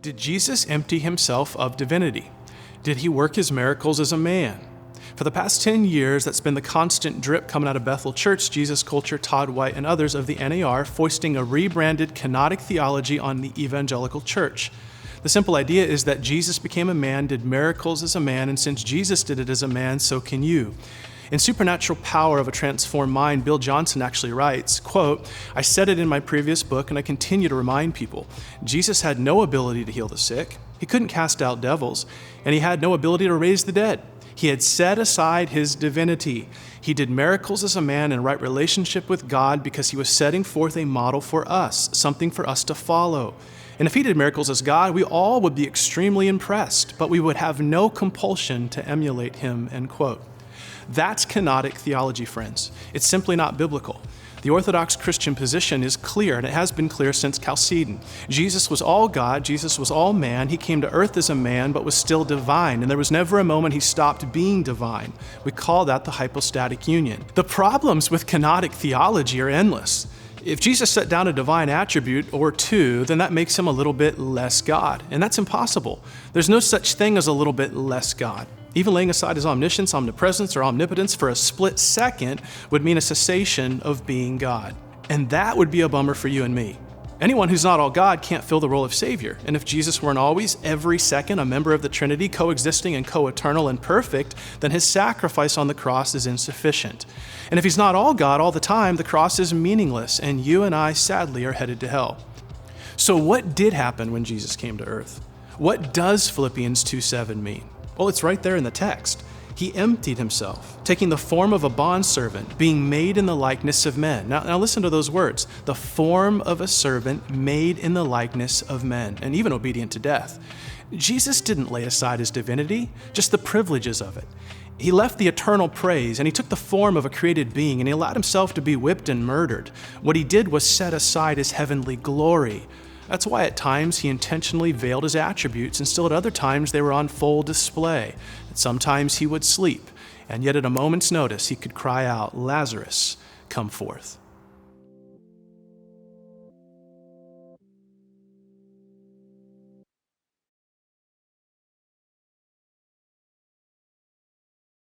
Did Jesus empty himself of divinity? Did he work his miracles as a man? For the past 10 years, that's been the constant drip coming out of Bethel Church, Jesus Culture, Todd White, and others of the NAR, foisting a rebranded kenotic theology on the evangelical church. The simple idea is that Jesus became a man, did miracles as a man, and since Jesus did it as a man, so can you. In Supernatural Power of a Transformed Mind, Bill Johnson actually writes, quote, "I said it in my previous book and I continue to remind people, Jesus had no ability to heal the sick, he couldn't cast out devils, and he had no ability to raise the dead. He had set aside his divinity. He did miracles as a man in right relationship with God because he was setting forth a model for us, something for us to follow. And if he did miracles as God, we all would be extremely impressed, but we would have no compulsion to emulate him," end quote. That's kenotic theology, friends. It's simply not biblical. The Orthodox Christian position is clear, and it has been clear since Chalcedon. Jesus was all God, Jesus was all man. He came to earth as a man, but was still divine, and there was never a moment he stopped being divine. We call that the hypostatic union. The problems with kenotic theology are endless. If Jesus set down a divine attribute or two, then that makes him a little bit less God, and that's impossible. There's no such thing as a little bit less God. Even laying aside his omniscience, omnipresence, or omnipotence for a split second would mean a cessation of being God. And that would be a bummer for you and me. Anyone who's not all God can't fill the role of Savior. And if Jesus weren't always, every second, a member of the Trinity, coexisting and co-eternal and perfect, then his sacrifice on the cross is insufficient. And if he's not all God all the time, the cross is meaningless, and you and I, sadly, are headed to hell. So what did happen when Jesus came to earth? What does Philippians 2:7 mean? Well, it's right there in the text. He emptied himself, taking the form of a bondservant, being made in the likeness of men. Now listen to those words. The form of a servant made in the likeness of men, and even obedient to death. Jesus didn't lay aside his divinity, just the privileges of it. He left the eternal praise, and he took the form of a created being, and he allowed himself to be whipped and murdered. What he did was set aside his heavenly glory. That's why at times he intentionally veiled his attributes, and still at other times they were on full display. Sometimes he would sleep, and yet at a moment's notice he could cry out, "Lazarus, come forth."